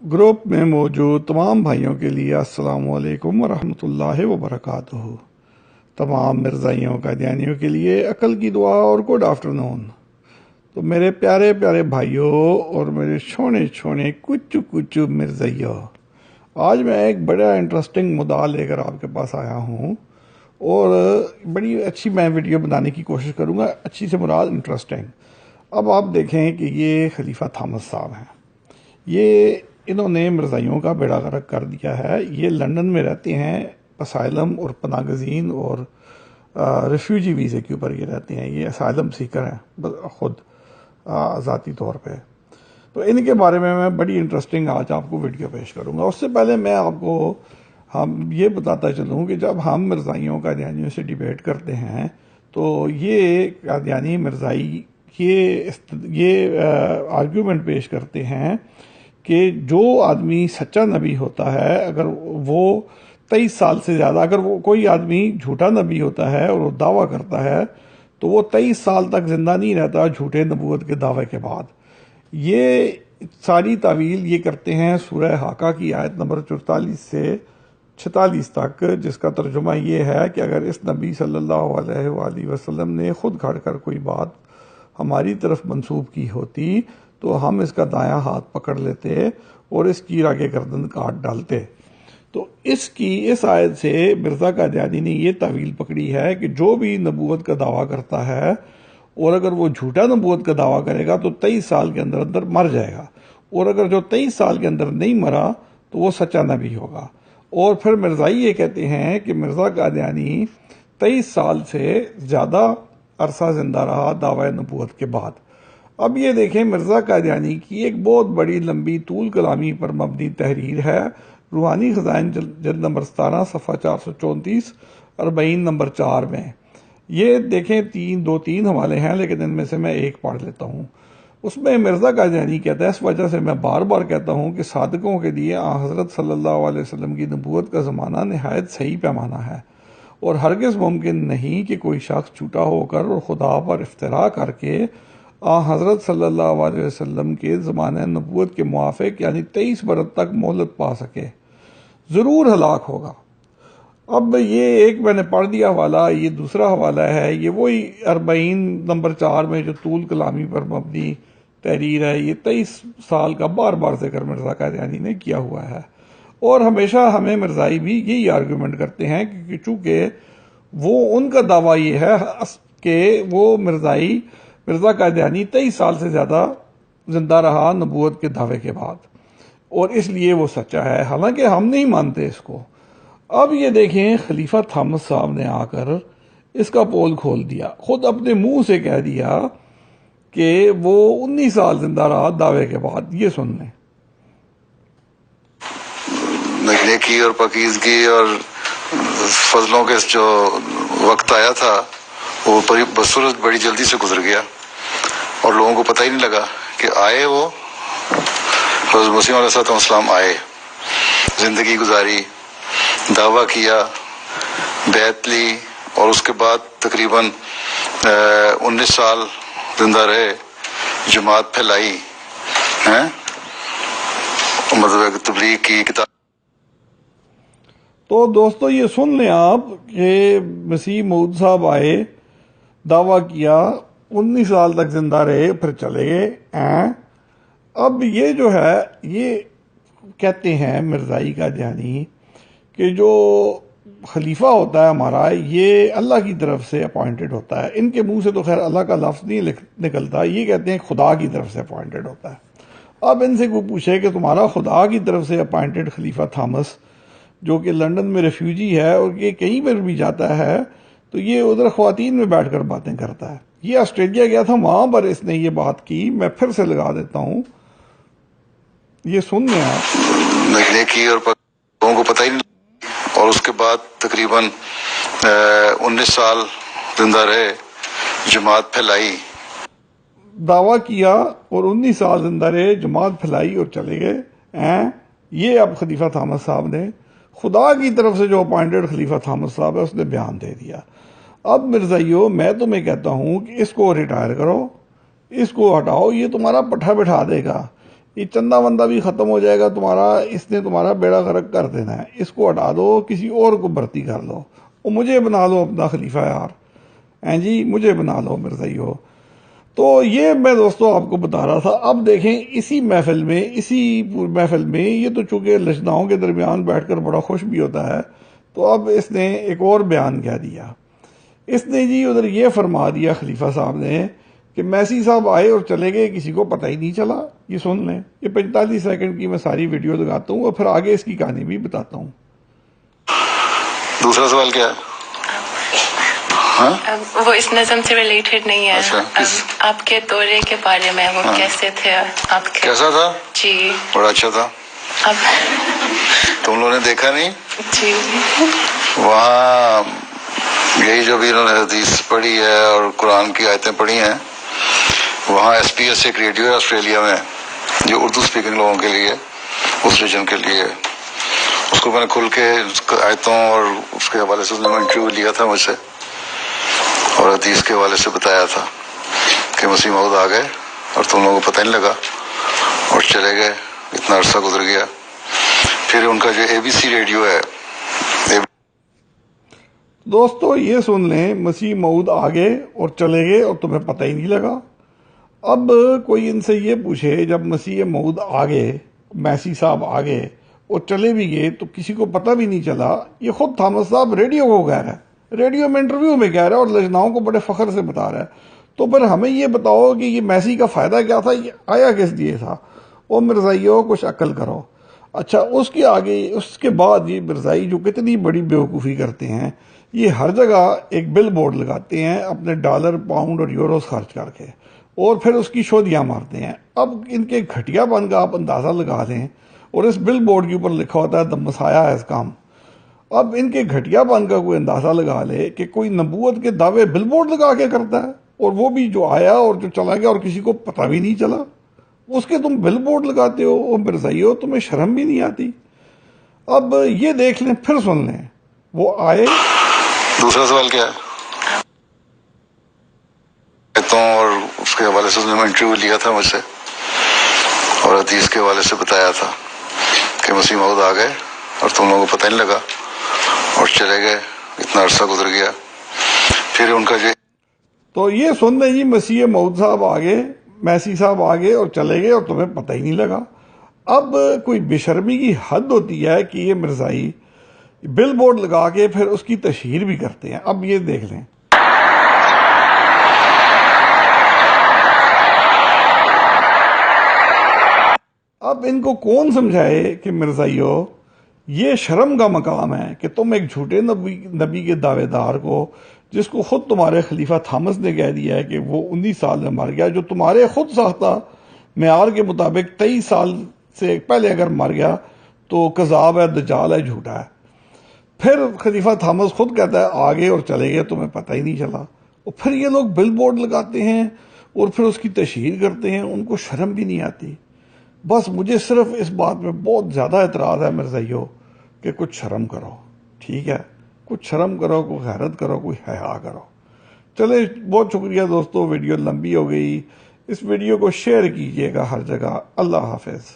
Group में मौजूद तमाम भाइयों के लिए अस्सलाम वालेकुम वरहमतुल्लाहि वबरकातुहू। तमाम मिर्ज़ाइयों कादियानियों के लिए अकल की दुआ और गुड आफ्टरनून। तो मेरे प्यारे प्यारे भाइयों और मेरे छोने छोने कुचू कुचू मिर्ज़ाइयों, आज मैं एक बड़ा इंटरेस्टिंग मुद्दा लेकर आपके पास आया हूँ और बड़ी अच्छी मैं वीडियो बनाने की कोशिश करूँगा। अच्छी से मुराद इंटरेस्टिंग। अब आप देखें कि ये खलीफा थामस साहब हैं। ये इन्होंने मिर्ज़ाइयों का बेड़ा गर्क कर दिया है। ये लंदन में रहते हैं, असाइलम और पनागज़ीन और रिफ्यूजी वीज़े के ऊपर ये रहते हैं। ये असाइलम सीकर हैं ख़ुद ज़ाती तौर पे। तो इनके बारे में मैं बड़ी इंटरेस्टिंग आज आपको वीडियो पेश करूंगा। उससे पहले मैं आपको हम ये बताता चलूँ कि जब हम मिर्ज़ाइयों कादियानियों से डिबेट करते हैं तो ये कादियानी मिर्ज़ाई ये आर्ग्यूमेंट पेश करते हैं कि जो आदमी सच्चा नबी होता है, अगर वो 23 साल से ज़्यादा, अगर वो कोई आदमी झूठा नबी होता है और वो दावा करता है तो वो 23 साल तक ज़िंदा नहीं रहता झूठे नबूवत के दावे के बाद। ये सारी तावील ये करते हैं सूरह हाका की आयत नंबर 44 से 46 तक, जिसका तर्जुमा ये है कि अगर इस नबी सल्लल्लाहु अलैहि वसल्लम ने खुद खड़कर कोई बात हमारी तरफ मंसूब की होती तो हम इसका दायां हाथ पकड़ लेते और इसकी आगे गर्दन काट डालते। तो इस आयत से मिर्ज़ा कादियानी ने ये तावील पकड़ी है कि जो भी नबूवत का दावा करता है और अगर वो झूठा नबूवत का दावा करेगा तो 23 साल के अंदर अंदर मर जाएगा, और अगर जो 23 साल के अंदर नहीं मरा तो वो सच्चा नबी होगा। और फिर मिर्ज़ाई ये कहते हैं कि मिर्ज़ा कादियानी 23 साल से ज़्यादा अरसा जिंदा रहा दावा नबूवत के बाद। अब ये देखें, मिर्ज़ा कादियानी की एक बहुत बड़ी लंबी तूल कलामी पर मबनी तहरीर है, रूहानी खजाइन जल्द नंबर 17 सफ़ा 434 40 नंबर 4 में। ये देखें, दो तीन हवाले हैं, लेकिन इनमें से मैं एक पढ़ लेता हूँ। उसमें मिर्ज़ा कादियानी कहता है, इस वजह से मैं बार बार कहता हूँ कि सादिकों के लिए हज़रत सल्लल्लाहु अलैहि वसल्लम की नबूवत का ज़माना नहायत सही पैमाना है और हरगिज़ मुमकिन नहीं कि कोई शख्स झूठा होकर और खुदा पर इफ्तरा करके हज़रत सल्लल्लाहु अलैहि वसल्लम के ज़माने नबूवत के मुआफ़िक यानी 23 बरस तक मोहलत पा सके, ज़रूर हलाक होगा। अब ये एक मैंने पढ़ दिया हवाला, ये दूसरा हवाला है, ये वही 40 नंबर 4 में जो तूल कलामी पर मबनी तहरीर है। ये 23 साल का बार बार जिक्र मिर्ज़ा कादियानी ने किया हुआ है और हमेशा हमें मिर्ज़ाई भी यही आर्गूमेंट करते हैं कि चूँकि वो उनका दावा ये है कि वो मिर्ज़ा कादियानी 23 साल से ज़्यादा जिंदा रहा नबूवत के दावे के बाद और इसलिए वो सच्चा है, हालांकि हम नहीं मानते इसको। अब ये देखें, खलीफा थामस साहब ने आकर इसका पोल खोल दिया, खुद अपने मुंह से कह दिया कि वो 19 साल जिंदा रहा दावे के बाद। ये सुन लें। नेकी और पाकीज़गी और फजलों के जो वक्त आया था वो बसूरत बड़ी जल्दी से गुजर गया और लोगों को पता ही नहीं लगा कि आए वो हज़रत मसीह अलैहिस्सलाम आए, जिंदगी गुजारी, दावा किया, बैत ली और उसके बाद तकरीबन 19 साल जिंदा रहे, जमात फैलाई हैं, मतलब तबलीग की किताब। तो दोस्तों ये सुन लें आप कि मसीह मऊद साहब आए, दावा किया, 19 साल तक जिंदा रहे, फिर चले गए। अब ये जो है, ये कहते हैं मिर्ज़ाई कादियानी कि जो खलीफा होता है हमारा, ये अल्लाह की तरफ से अपॉइंटेड होता है। इनके मुंह से तो खैर अल्लाह का लफ्ज़ नहीं निकलता, ये कहते हैं खुदा की तरफ से अपॉइंटेड होता है। अब इनसे कोई पूछे कि तुम्हारा खुदा की तरफ से अपॉइंटेड खलीफा थामस जो कि लंदन में रेफ्यूजी है और ये कहीं पर भी जाता है तो ये उधर ख्वातीन में बैठकर बातें करता है। ये ऑस्ट्रेलिया गया था, वहां पर इसने ये बात की। मैं फिर से लगा देता हूँ, ये सुन लें आप। नेकी और लोगों को पता ही नहीं और उसके बाद तकरीबन 19 साल जिंदा रहे, जमात फैलाई, दावा किया और 19 साल जिंदा रहे, जमात फैलाई और चले गए। ये अब खलीफा थामस साहब ने खुदा की तरफ से जो अपॉइंटेड खलीफा थामस साहब है उसने बयान दे दिया। अब मिर्ज़ाइयों, मैं तुम्हें कहता हूं कि इसको रिटायर करो, इसको हटाओ, ये तुम्हारा पट्ठा बिठा देगा। یہ چندہ وندہ بھی ختم ہو جائے گا تمہارا، اس نے تمہارا بیڑا غرق کر دینا ہے، اس کو ہٹا دو، کسی اور کو بھرتی کر لو، اور مجھے بنا لو اپنا خلیفہ یار، جی مجھے بنا لو مرزائیو۔ تو یہ میں دوستوں آپ کو بتا رہا تھا۔ اب دیکھیں اسی محفل میں یہ تو چونکہ لجناؤں کے درمیان بیٹھ کر بڑا خوش بھی ہوتا ہے، تو اب اس نے ایک اور بیان کہہ دیا۔ اس نے جی ادھر یہ فرما دیا خلیفہ صاحب نے کہ میسی صاحب آئے اور چلے گئے، کسی کو پتہ ہی نہیں چلا۔ یہ سن لیں، یہ 45 سیکنڈ کی میں ساری ویڈیو لگاتا ہوں اور پھر آگے اس کی کہانی بھی بتاتا ہوں۔ دوسرا سوال کیا ہے؟ وہ اس نظم سے ریلیٹڈ نہیں ہے، آپ کے دورے کے بارے میں، وہ کیسے تھے آپ کے؟ کیسا تھا؟ جی بڑا اچھا تھا۔ تم لوگوں نے دیکھا نہیں؟ جی وہاں یہی جو بھی انہوں نے حدیث پڑھی ہے اور قرآن کی آیتیں پڑھی ہیں، وہاں ایس پی ایس ایک ریڈیو ہے آسٹریلیا میں جو اردو اسپیکنگ لوگوں کے لیے، اس ریجن کے لیے، اس کو میں نے کھل کے آیتوں اور اس کے حوالے سے انٹرویو لیا تھا مجھ سے، اور حدیث کے حوالے سے بتایا تھا کہ مسیح موعود آ گئے اور تم لوگوں کو پتہ نہیں لگا اور چلے گئے، اتنا عرصہ گزر گیا۔ پھر ان کا جو اے بی سی ریڈیو ہے، دوستو یہ سن لیں، مسیح موعود آ گئے اور چلے گئے اور تمہیں پتہ ہی نہیں لگا۔ اب کوئی ان سے یہ پوچھے جب مسیح موعود آ گئے، میسی صاحب آ گئے اور چلے بھی گئے تو کسی کو پتہ بھی نہیں چلا، یہ خود تھامس صاحب ریڈیو کو کہہ رہا ہے، ریڈیو میں انٹرویو میں کہہ رہا ہے اور لجناؤں کو بڑے فخر سے بتا رہا ہے، تو پھر ہمیں یہ بتاؤ کہ یہ میسی کا فائدہ کیا تھا، یہ آیا کس لیے تھا؟ او مرزائیو کچھ عقل کرو۔ اچھا اس کے بعد یہ مرزائی جو کتنی بڑی بیوقوفی کرتے ہیں، یہ ہر جگہ ایک بل بورڈ لگاتے ہیں اپنے ڈالر، پاؤنڈ اور یوروز خرچ کر کے، اور پھر اس کی شودیاں مارتے ہیں۔ اب ان کے گھٹیا پن کا آپ اندازہ لگا لیں، اور اس بل بورڈ کے اوپر لکھا ہوتا ہے the Messiah has come۔ اب ان کے گھٹیا پن کا کوئی اندازہ لگا لے کہ کوئی نبوت کے دعوے بل بورڈ لگا کے کرتا ہے، اور وہ بھی جو آیا اور جو چلا گیا اور کسی کو پتہ بھی نہیں چلا، اس کے تم بل بورڈ لگاتے ہو۔ وہ مرزائیو تمہیں شرم بھی نہیں آتی؟ اب یہ دیکھ لیں، پھر سن لیں، وہ آئے۔ دوسرا سوال کیا ہے؟ آیتوں اور اس کے حوالے سے انٹرویو لیا تھا مجھ سے، اور حدیث کے حوالے سے بتایا تھا کہ مسیح موعود آ گئے اور تم لوگوں کو پتہ نہیں لگا اور چلے گئے، اتنا عرصہ گزر گیا۔ پھر ان کا جو تو یہ سن لیں جی، مسیح موعود صاحب آ گئے، میسی صاحب آ گئے اور چلے گئے اور تمہیں پتہ ہی نہیں لگا۔ اب کوئی بے شرمی کی حد ہوتی ہے کہ یہ مرزائی بل بورڈ لگا کے پھر اس کی تشہیر بھی کرتے ہیں۔ اب یہ دیکھ لیں، اب ان کو کون سمجھائے کہ مرزائیو یہ شرم کا مقام ہے کہ تم ایک جھوٹے نبی کے دعوے دار کو، جس کو خود تمہارے خلیفہ تھامس نے کہہ دیا ہے کہ وہ 19 سال میں مر گیا، جو تمہارے خود ساختہ معیار کے مطابق 23 سال سے پہلے اگر مر گیا تو کذاب ہے، دجال ہے، جھوٹا ہے۔ پھر خلیفہ تھامس خود کہتا ہے آگے اور چلے گئے، تمہیں پتہ ہی نہیں چلا، اور پھر یہ لوگ بل بورڈ لگاتے ہیں اور پھر اس کی تشہیر کرتے ہیں، ان کو شرم بھی نہیں آتی۔ بس مجھے صرف اس بات میں بہت زیادہ اعتراض ہے مرزائیو کہ کچھ شرم کرو، ٹھیک ہے؟ کچھ شرم کرو، کوئی غیرت کرو، کوئی حیا کرو۔ چلے بہت شکریہ دوستو، ویڈیو لمبی ہو گئی، اس ویڈیو کو شیئر کیجئے گا ہر جگہ۔ اللہ حافظ۔